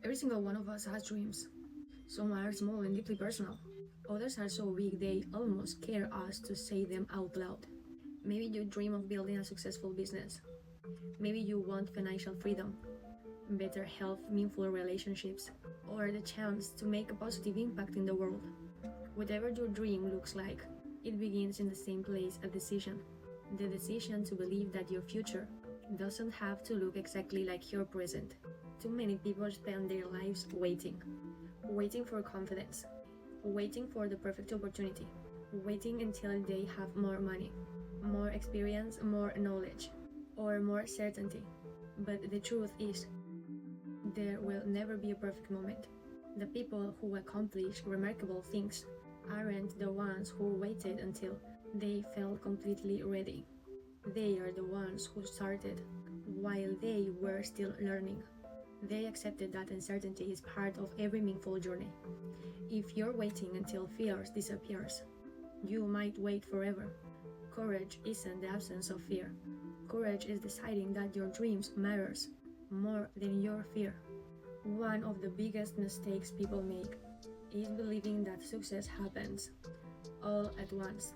Every single one of us has dreams. Some are small and deeply personal. Others are so big they almost scare us to say them out loud. Maybe you dream of building a successful business. Maybe you want financial freedom, better health, meaningful relationships, or the chance to make a positive impact in the world. Whatever your dream looks like, it begins in the same place, a decision. The decision to believe that your future doesn't have to look exactly like your present. Too many people spend their lives waiting for confidence, waiting for the perfect opportunity, waiting until they have more money, more experience, more knowledge, or more certainty. But the truth is, there will never be a perfect moment. The people who accomplish remarkable things aren't the ones who waited until they felt completely ready. They are the ones who started while they were still learning. They accepted that uncertainty is part of every meaningful journey. If you're waiting until fear disappears, you might wait forever. Courage isn't the absence of fear. Courage is deciding that your dreams matters more than your fear. One of the biggest mistakes people make is believing that success happens all at once.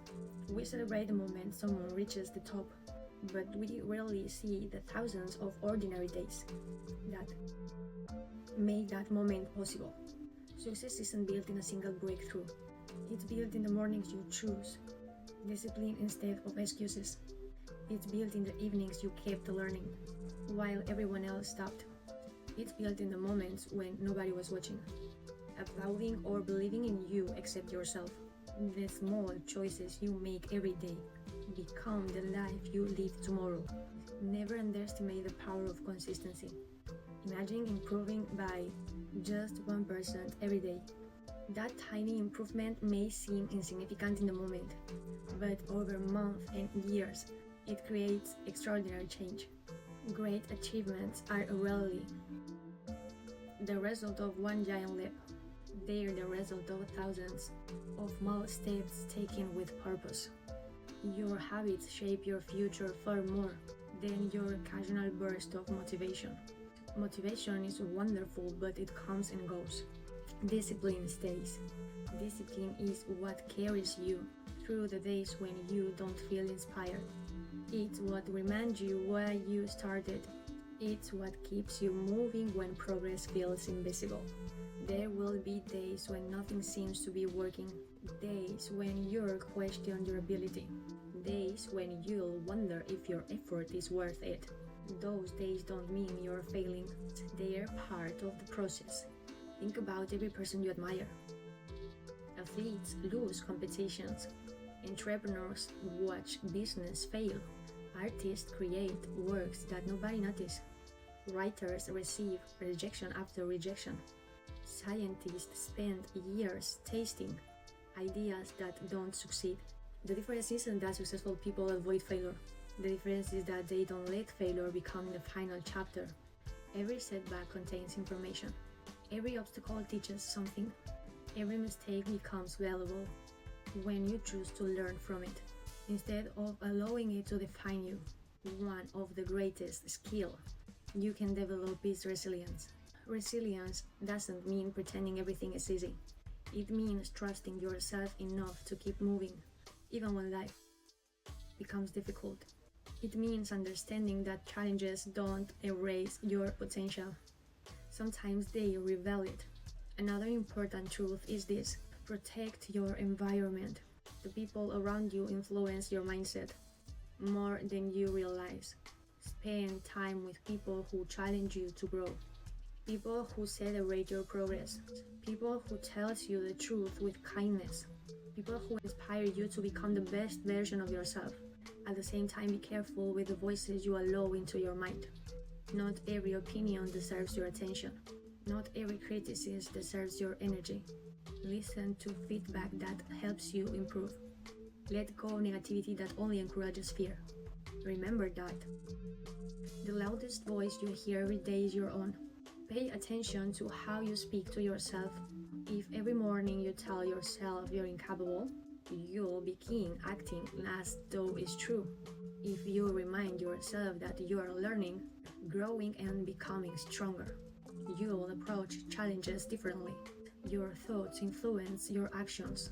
We celebrate the moment someone reaches the top, but we rarely see the thousands of ordinary days that make that moment possible. Success isn't built in a single breakthrough. It's built in the mornings you choose discipline instead of excuses. It's built in the evenings you kept learning while everyone else stopped. It's built in the moments when nobody was watching, applauding or believing in you except yourself. The small choices you make every day become the life you live tomorrow. Never underestimate the power of consistency. Imagine improving by just 1% every day. That tiny improvement may seem insignificant in the moment, but over months and years, it creates extraordinary change. Great achievements are rarely the result of one giant leap. They are the result of thousands of small steps taken with purpose. Your habits shape your future far more than your occasional burst of motivation. Motivation is wonderful, but it comes and goes. Discipline stays. Discipline is what carries you through the days when you don't feel inspired. It's what reminds you why you started. It's what keeps you moving when progress feels invisible. There will be days when nothing seems to be working, days when you'll question your ability, days when you'll wonder if your effort is worth it. Those days don't mean you're failing, they're part of the process. Think about every person you admire. Athletes lose competitions, entrepreneurs watch business fail, artists create works that nobody notices, writers receive rejection after rejection. Scientists spend years tasting ideas that don't succeed. The difference isn't that successful people avoid failure. The difference is that they don't let failure become the final chapter. Every setback contains information. Every obstacle teaches something. Every mistake becomes valuable when you choose to learn from it, instead of allowing it to define you. One of the greatest skills you can develop is resilience. Resilience doesn't mean pretending everything is easy. It means trusting yourself enough to keep moving, even when life becomes difficult. It means understanding that challenges don't erase your potential. Sometimes they reveal it. Another important truth is this: protect your environment. The people around you influence your mindset more than you realize. Spend time with people who challenge you to grow. People who celebrate your progress. People who tells you the truth with kindness. People who inspire you to become the best version of yourself. At the same time, be careful with the voices you allow into your mind. Not every opinion deserves your attention. Not every criticism deserves your energy. Listen to feedback that helps you improve. Let go of negativity that only encourages fear. Remember that the loudest voice you hear every day is your own. Pay attention to how you speak to yourself. If every morning you tell yourself you're incapable, you'll begin acting as though it's true. If you remind yourself that you are learning, growing, and becoming stronger, You will approach challenges differently. Your thoughts influence your actions.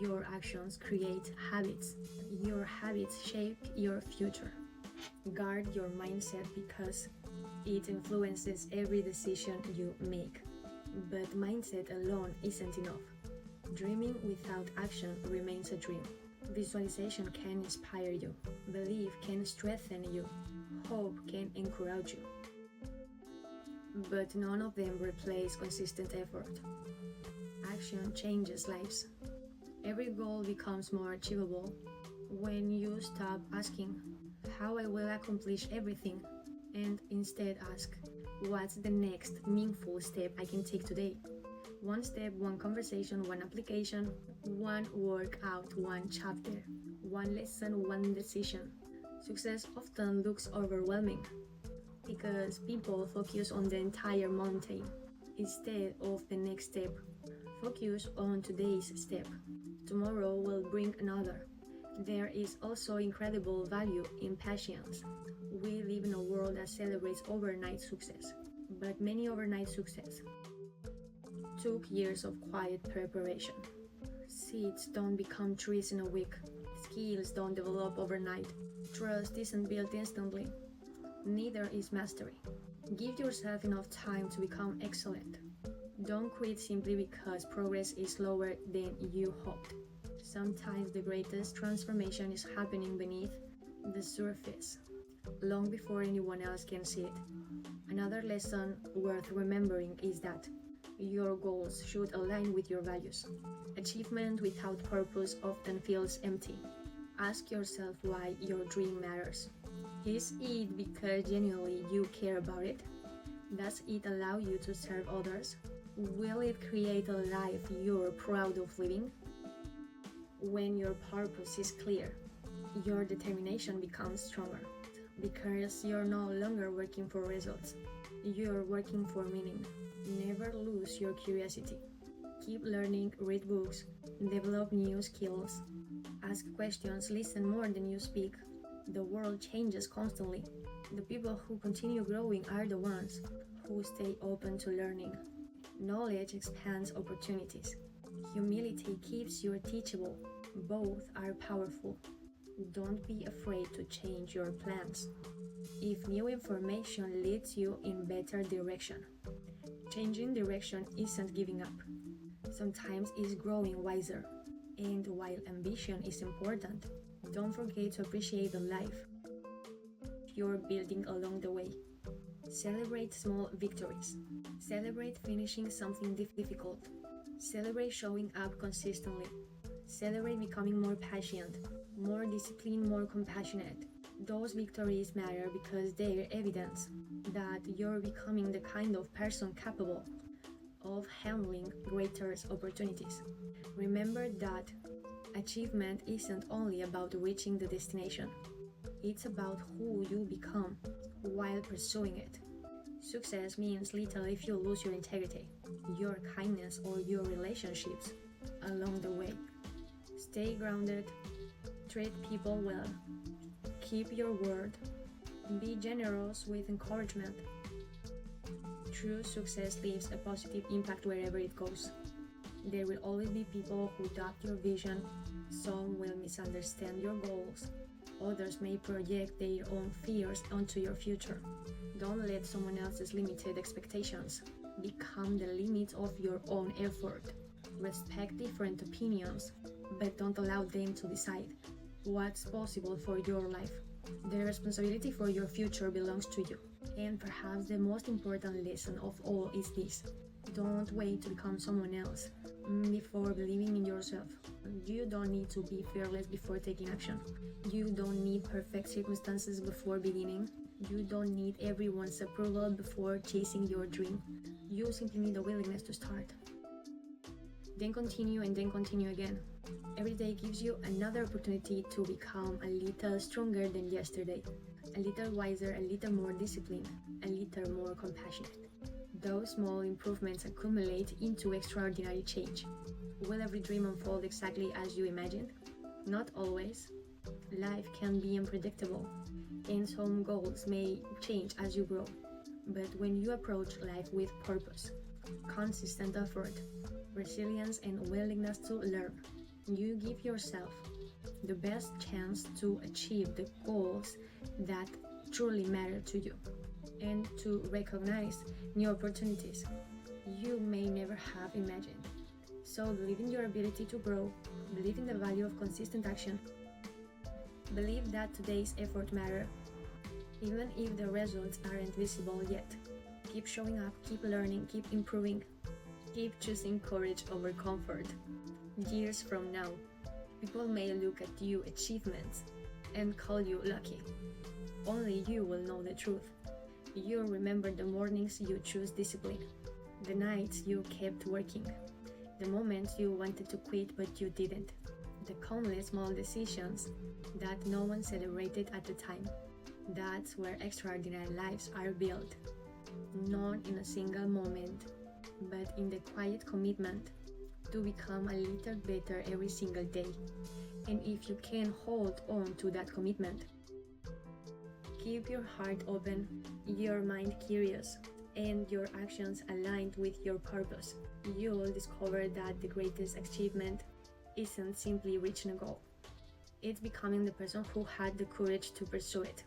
Your actions create habits. Your habits shape your future. Guard your mindset because it influences every decision you make. But mindset alone isn't enough. Dreaming without action remains a dream. Visualization can inspire you. Belief can strengthen you. Hope can encourage you. But none of them replace consistent effort. Action changes lives. Every goal becomes more achievable when you stop asking how I will accomplish everything and instead ask what's the next meaningful step I can take today. One step, one conversation, one application, one workout, one chapter, one lesson, one decision. Success often looks overwhelming because people focus on the entire mountain instead of the next step. Focus on today's step. Tomorrow will bring another. There is also incredible value in patience. We live in a world that celebrates overnight success, but many overnight success took years of quiet preparation. Seeds don't become trees in a week. Skills don't develop overnight. Trust isn't built instantly. Neither is mastery. Give yourself enough time to become excellent. Don't quit simply because progress is slower than you hoped. Sometimes the greatest transformation is happening beneath the surface, long before anyone else can see it. Another lesson worth remembering is that your goals should align with your values. Achievement without purpose often feels empty. Ask yourself why your dream matters. Is it because genuinely you care about it? Does it allow you to serve others? Will it create a life you're proud of living? When your purpose is clear, your determination becomes stronger because you're no longer working for results. You're working for meaning. Never lose your curiosity. Keep learning, read books, develop new skills, ask questions, listen more than you speak. The world changes constantly. The people who continue growing are the ones who stay open to learning. Knowledge expands opportunities. Humility keeps you teachable. Both are powerful. Don't be afraid to change your plans if new information leads you in better direction. Changing direction isn't giving up. Sometimes it's growing wiser. And while ambition is important, don't forget to appreciate the life you're building along the way. Celebrate small victories. Celebrate finishing something difficult. Celebrate showing up consistently. Celebrate becoming more patient, more disciplined, more compassionate. Those victories matter because they're evidence that you're becoming the kind of person capable of handling greater opportunities. Remember that achievement isn't only about reaching the destination, it's about who you become while pursuing it. Success means little if you lose your integrity, your kindness, or your relationships along the way. Stay grounded, treat people well, keep your word, be generous with encouragement. True success leaves a positive impact wherever it goes. There will always be people who doubt your vision. Some will misunderstand your goals. Others may project their own fears onto your future. Don't let someone else's limited expectations become the limit of your own effort. Respect different opinions, but don't allow them to decide what's possible for your life. The responsibility for your future belongs to you. And perhaps the most important lesson of all is this: don't wait to become someone else before believing in yourself. You don't need to be fearless before taking action. You don't need perfect circumstances before beginning. You don't need everyone's approval before chasing your dream. You simply need the willingness to start. Then continue and then continue again. Every day gives you another opportunity to become a little stronger than yesterday, a little wiser, a little more disciplined, a little more compassionate. Those small improvements accumulate into extraordinary change. Will every dream unfold exactly as you imagined? Not always. Life can be unpredictable, and some goals may change as you grow. But when you approach life with purpose, consistent effort, resilience, and willingness to learn, you give yourself the best chance to achieve the goals that truly matter to you and to recognize new opportunities you may never have imagined. So, believe in your ability to grow, believe in the value of consistent action, believe that today's effort matters, even if the results aren't visible yet. Keep showing up, keep learning, keep improving, keep choosing courage over comfort. Years from now, people may look at your achievements and call you lucky. Only you will know the truth. You'll remember the mornings you chose discipline, the nights you kept working, the moments you wanted to quit but you didn't, the countless small decisions that no one celebrated at the time. That's where extraordinary lives are built. Not in a single moment, but in the quiet commitment to become a little better every single day. And if you can hold on to that commitment, keep your heart open, your mind curious, and your actions aligned with your purpose, you'll discover that the greatest achievement isn't simply reaching a goal. It's becoming the person who had the courage to pursue it.